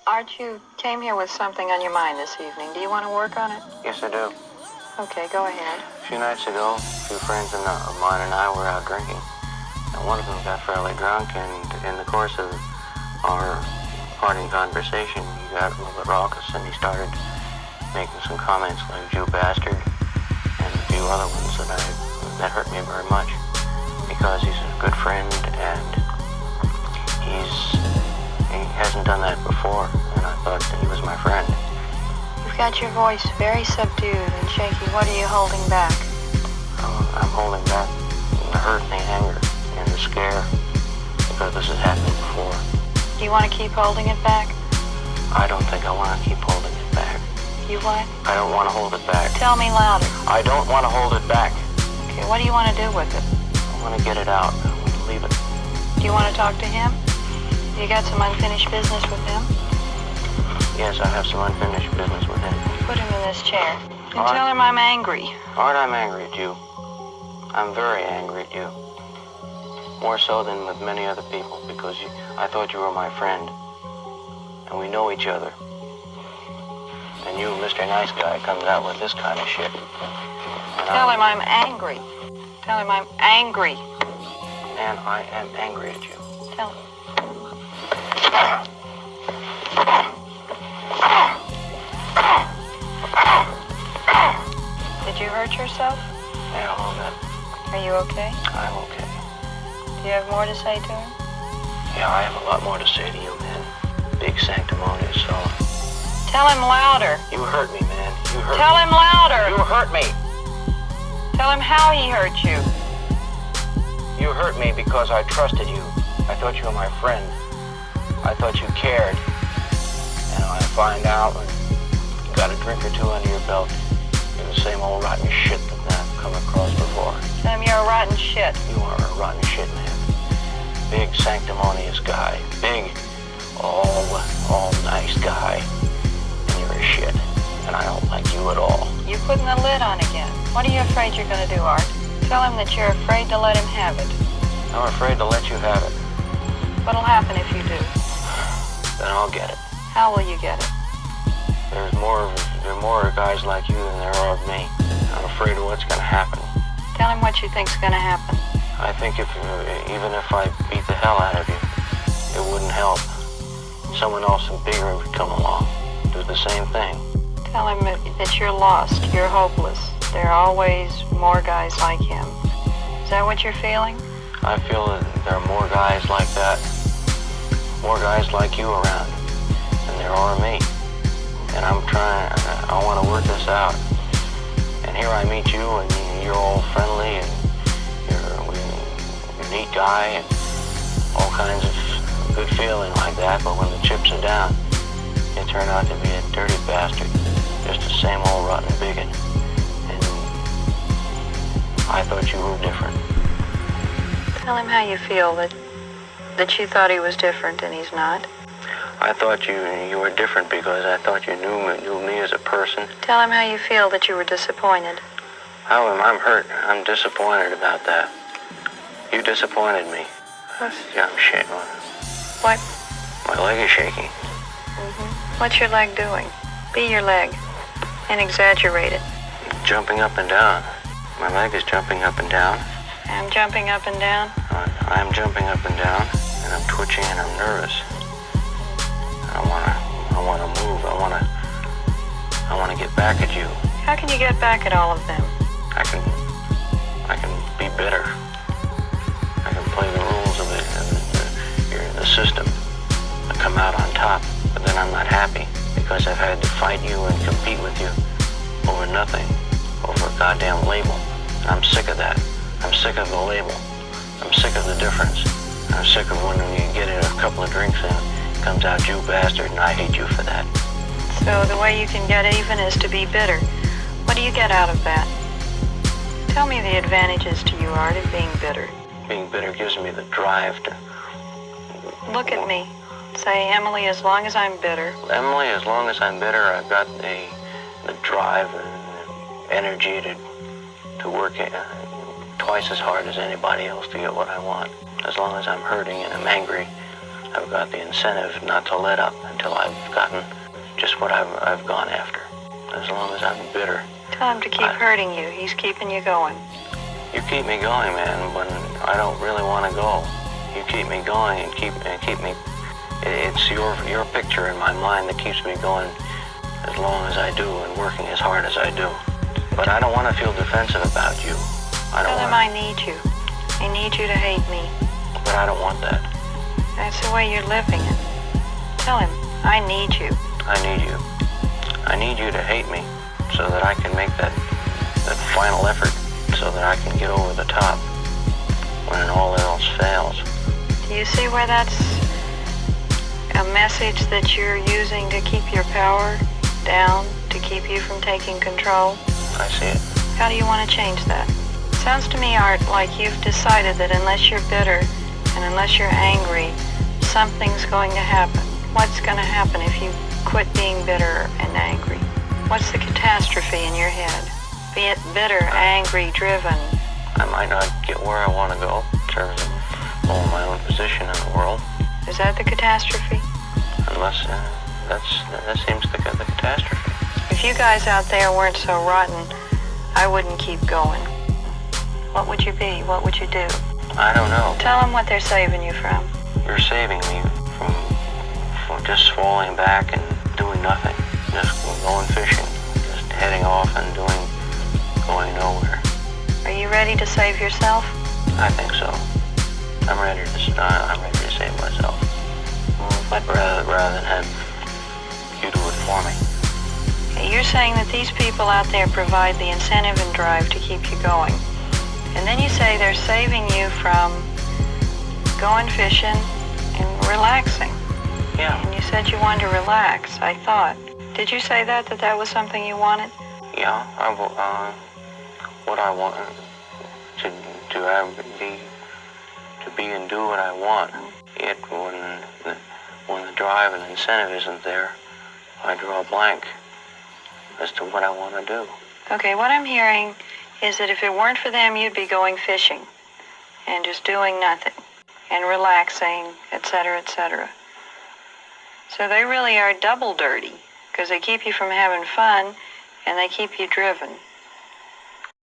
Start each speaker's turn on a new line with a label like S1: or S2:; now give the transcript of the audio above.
S1: Art, you came here with something on your mind this evening. Do you want to work on it?
S2: Yes, I do.
S1: Okay, go ahead.
S2: A few nights ago, a few friends of mine and I were out drinking, and one of them got fairly drunk, and in the course of our parting conversation, he got a little bit raucous, and he started making some comments like "Jew bastard" and a few other ones that hurt me very much, because he's a good friend, and he hasn't done that before, and I thought that he was my friend.
S1: You've got your voice very subdued and shaky. What are you holding back?
S2: I'm holding back the hurt and the anger and the scare, because this has happened before.
S1: Do you want to keep holding it back?
S2: I don't think I want to keep holding it back.
S1: You what?
S2: I don't want to hold it back.
S1: Tell me louder.
S2: I don't want to hold it back.
S1: Okay, what do you want to do with it?
S2: I want to get it out. I want to leave it.
S1: Do you want to talk to him? You got some unfinished business with him?
S2: Yes, I have some unfinished business with him.
S1: Put him in this chair. And
S2: Art,
S1: tell him I'm angry.
S2: Art, I'm angry at you. I'm very angry at you. More so than with many other people, because I thought you were my friend. And we know each other. And you, Mr. Nice Guy, comes out with this kind of shit.
S1: Tell him I'm angry. Tell him I'm angry.
S2: And I am angry at you.
S1: Tell him. Did you hurt yourself?
S2: Yeah, a little bit.
S1: Are you okay?
S2: I'm okay.
S1: Do you have more to say to him?
S2: Yeah, I have a lot more to say to you, man. Big sanctimonious fella.
S1: Tell him louder.
S2: You hurt me, man. You hurt
S1: Tell
S2: me.
S1: him louder.
S2: You hurt me.
S1: Tell him how he hurt you.
S2: You hurt me because I trusted you. I thought you were my friend. I thought you cared. And I find out when you got a drink or two under your belt, you're the same old rotten shit that I've come across before.
S1: Tell him you're a rotten shit.
S2: You are a rotten shit, man. Big sanctimonious guy. Big, all nice guy. And you're a shit. And I don't like you at all.
S1: You're putting the lid on again. What are you afraid you're going to do, Art? Tell him that you're afraid to let him have it.
S2: I'm afraid to let you have it.
S1: What'll happen if you do?
S2: Then I'll get it.
S1: How will you get it?
S2: There are more guys like you than there are of me. I'm afraid of what's going to happen.
S1: Tell him what you think's going to happen.
S2: I think even if I beat the hell out of you, it wouldn't help. Someone else bigger would come along, do the same thing.
S1: Tell him that you're lost, you're hopeless. There are always more guys like him. Is that what you're feeling?
S2: I feel that there are more guys like that, more guys like you around than there are me. And I want to work this out. And here I meet you, and you're all friendly, and you're a neat guy, and all kinds of good feeling like that. But when the chips are down, you turn out to be a dirty bastard, just the same old rotten bigot. And I thought you were different.
S1: Tell him how you feel, that you thought he was different and he's not.
S2: I thought you were different because I thought you knew me as a person.
S1: Tell him how you feel that you were disappointed.
S2: I'm hurt. I'm disappointed about that. You disappointed me. Yeah, I'm shaking.
S1: What?
S2: My leg is shaking.
S1: What's your leg doing? Be your leg and exaggerate it.
S2: Jumping up and down. My leg is jumping up and down.
S1: I'm jumping up and down.
S2: I'm jumping up and down, and I'm twitching and I'm nervous. I want to move. I want to get back at you.
S1: How can you get back at all of them?
S2: I can be better. I can play the rules of the system. I come out on top, but then I'm not happy because I've had to fight you and compete with you over nothing, over a goddamn label. And I'm sick of that. I'm sick of the label. I'm sick of the difference. I'm sick of when you get in a couple of drinks and it comes out Jew bastard, and I hate you for that.
S1: So the way you can get even is to be bitter. What do you get out of that? Tell me the advantages to you, Art, of being bitter.
S2: Being bitter gives me the drive to...
S1: Look at me. Say, Emily, as long as I'm bitter.
S2: Emily, as long as I'm bitter, I've got the drive and the energy to work twice as hard as anybody else to get what I want. As long as I'm hurting and I'm angry, I've got the incentive not to let up until I've gotten just what I've gone after. As long as I'm bitter.
S1: Tell him to keep hurting you. He's keeping you going.
S2: You keep me going, man, when I don't really want to go. You keep me going and keep me. It's your picture in my mind that keeps me going as long as I do and working as hard as I do. But I don't want to feel defensive about you.
S1: Tell him I need you. I need you to hate me.
S2: But I don't want that.
S1: That's the way you're living it. Tell him I need you.
S2: I need you. I need you to hate me so that I can make that final effort, so that I can get over the top when all else fails.
S1: Do you see where that's a message that you're using to keep your power down, to keep you from taking control?
S2: I see it.
S1: How do you want to change that? Sounds to me, Art, like you've decided that unless you're bitter and unless you're angry, something's going to happen. What's going to happen if you quit being bitter and angry? What's the catastrophe in your head? Be it bitter, angry, driven.
S2: I might not get where I want to go in terms of holding my own position in the world.
S1: Is that the catastrophe?
S2: Unless that seems the catastrophe.
S1: If you guys out there weren't so rotten, I wouldn't keep going. What would you be? What would you do?
S2: I don't know.
S1: Tell them what they're saving you from.
S2: You're saving me from just falling back and doing nothing. Just going fishing. Just heading off and going nowhere.
S1: Are you ready to save yourself?
S2: I think so. I'm ready to save myself. Rather than have you do it for me.
S1: Okay, you're saying that these people out there provide the incentive and drive to keep you going. And then you say they're saving you from going fishing and relaxing.
S2: Yeah.
S1: And you said you wanted to relax, I thought. Did you say that was something you wanted?
S2: Yeah, what I want to be and do what I want. Yet when the drive and incentive isn't there, I draw a blank as to what I want to do.
S1: Okay, what I'm hearing is that if it weren't for them, you'd be going fishing and just doing nothing and relaxing, etc., etc. So they really are double dirty because they keep you from having fun and they keep you driven.